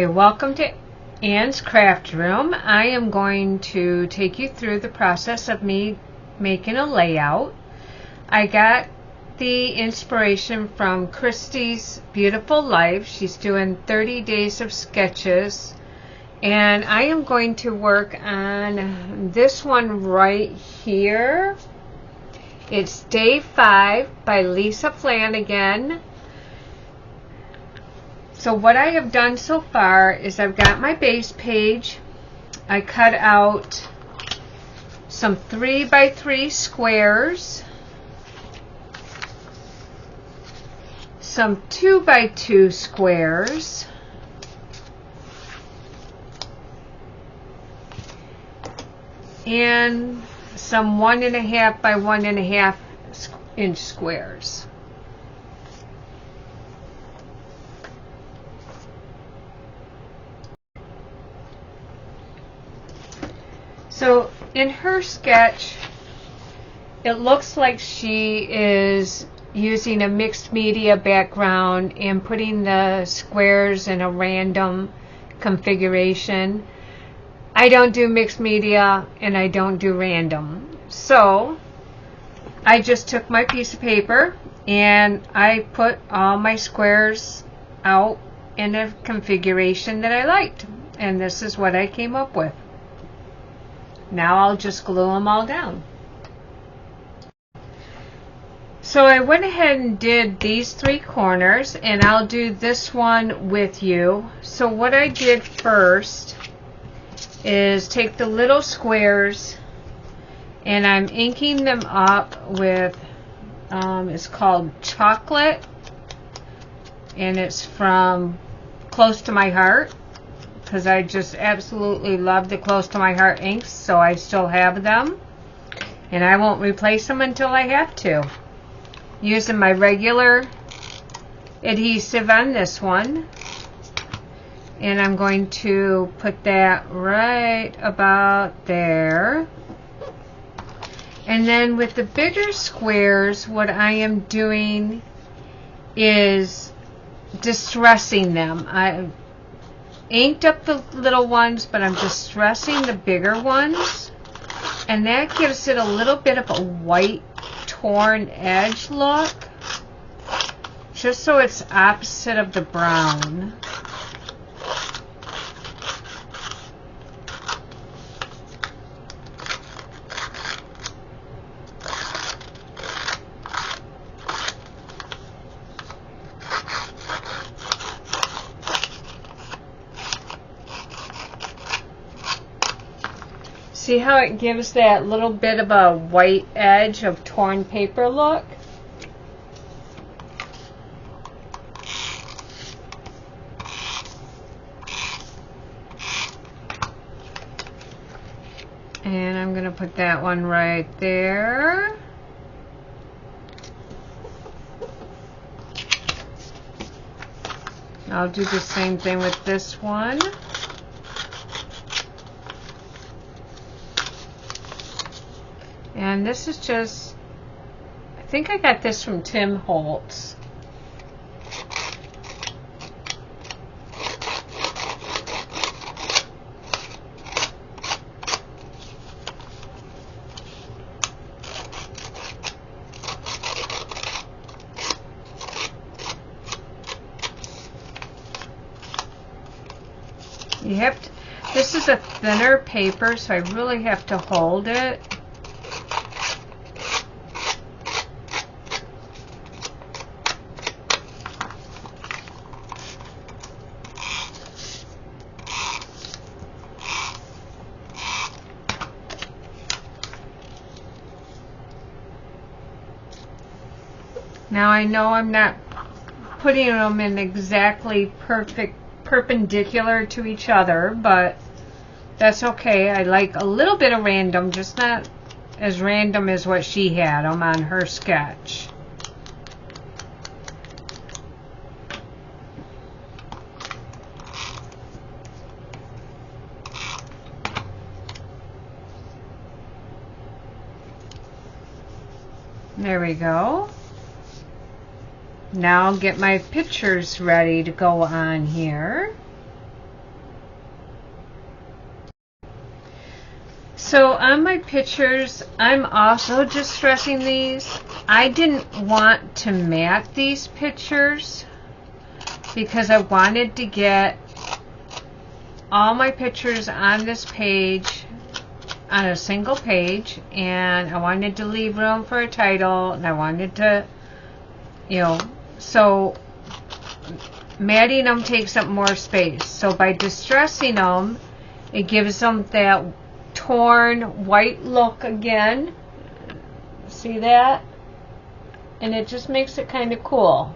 Okay, welcome to Anne's Craft Room. I am going to take you through the process of me making a layout. I got the inspiration from Christy's Beautiful Life. She's doing 30 days of sketches, and I am going to work on this one right here. It's Day 5 by Lisa Flanagan. So what I have done so far is I've got my base page. I cut out some 3x3 squares, some 2x2 squares, and some 1.5 by 1.5 inch squares. So in her sketch, it looks like she is using a mixed media background and putting the squares in a random configuration. I don't do mixed media and I don't do random. So I just took my piece of paper and I put all my squares out in a configuration that I liked. And this is what I came up with. Now I'll just glue them all down. So I went ahead and did these 3 corners, and I'll do this one with you. So what I did first is take the little squares and I'm inking them up with, it's called Chocolate, and it's from Close to My Heart, because I just absolutely love the Close to My Heart inks, so I still have them. And I won't replace them until I have to. Using my regular adhesive on this one. And I'm going to put that right about there. And then with the bigger squares, what I am doing is distressing them. I inked up the little ones, but I'm distressing the bigger ones, and that gives it a little bit of a white torn edge look, just so it's opposite of the brown. See how it gives that little bit of a white edge of torn paper look? And I'm going to put that one right there. I'll do the same thing with this one. And this is just, I think I got this from Tim Holtz. You have to, this is a thinner paper, so I really have to hold it. Now I know I'm not putting them in exactly perfect perpendicular to each other, but that's okay. I like a little bit of random, just not as random as what she had them on her sketch. There we go. Now I'll get my pictures ready to go on here. So on my pictures, I'm also distressing these. I didn't want to mat these pictures because I wanted to get all my pictures on this page on a single page, and I wanted to leave room for a title, and I wanted to, so matting them takes up more space. So by distressing them, it gives them that torn white look again. See that? And it just makes it kind of cool.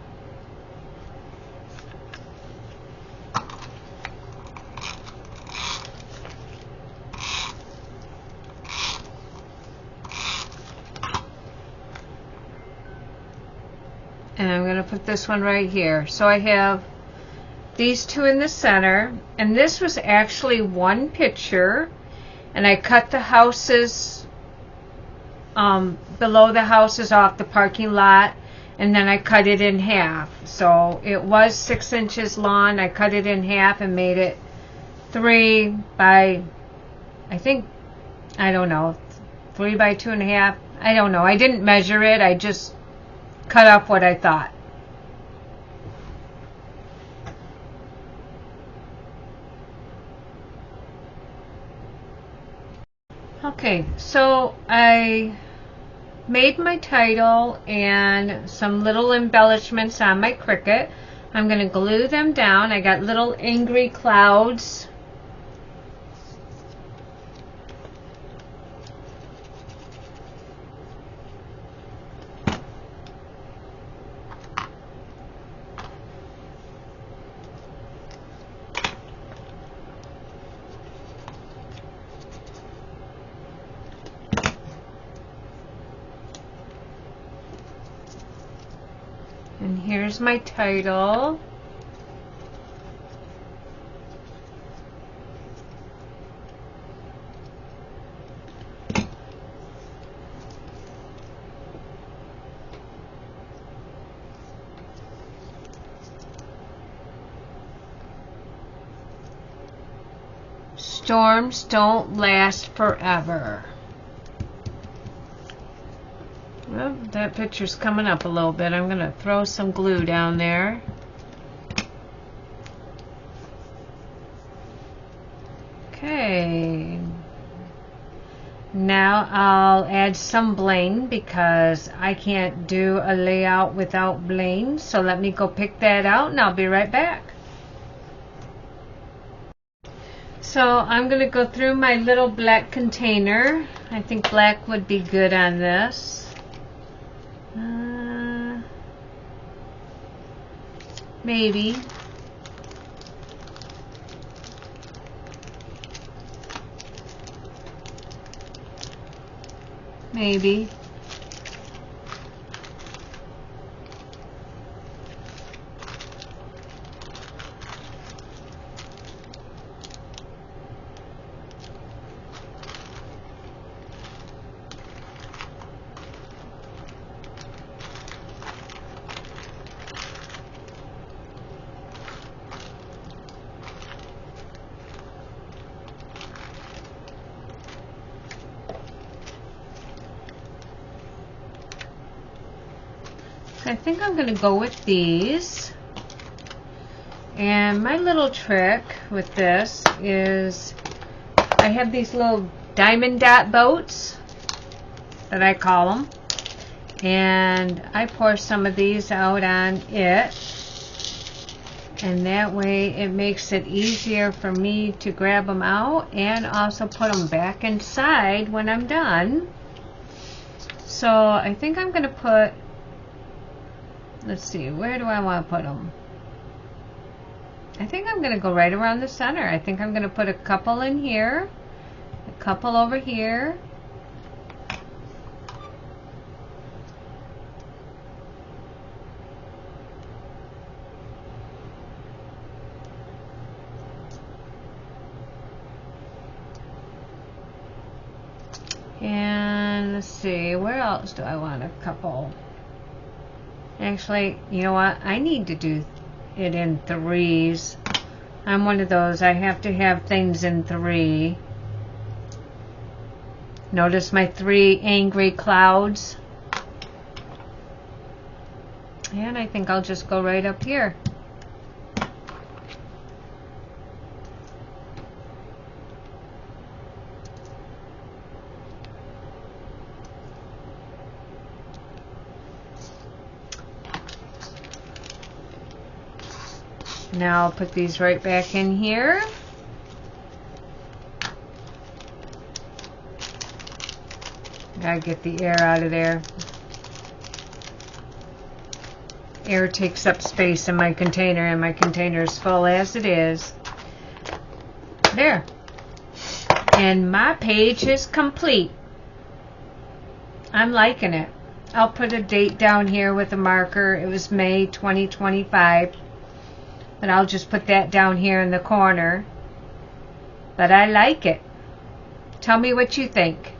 And I'm going to put this one right here. So I have these two in the center, and this was actually one picture, and I cut the houses below the houses off the parking lot, and then I cut it in half. So it was 6 inches long. I cut it in half and made it 3 by, I don't know, 3 by 2.5. I don't know. I didn't measure it. I just cut off what I thought. Okay, so I made my title and some little embellishments on my Cricut. I'm going to glue them down. I got little angry clouds. And here's my title. Storms don't last forever. Well, that picture's coming up a little bit. I'm going to throw some glue down there. Okay. Now I'll add some bling because I can't do a layout without bling. So let me go pick that out and I'll be right back. So I'm going to go through my little black container. I think black would be good on this. Maybe. Maybe. I think I'm going to go with these. And my little trick with this is I have these little diamond dot boats that I call them. And I pour some of these out on it. And that way it makes it easier for me to grab them out and also put them back inside when I'm done. So I think I'm going to put, let's see, where do I want to put them? I think I'm going to go right around the center. I think I'm going to put a couple in here, a couple over here. And let's see, where else do I want a couple? Actually, you know what? I need to do it in threes. I'm one of those. I have to have things in 3. Notice my 3 angry clouds. And I think I'll just go right up here. Now I'll put these right back in here. Gotta get the air out of there. Air takes up space in my container, and my container is full as it is. There. And my page is complete. I'm liking it. I'll put a date down here with a marker. It was May 2025. But I'll just put that down here in the corner. But I like it. Tell me what you think.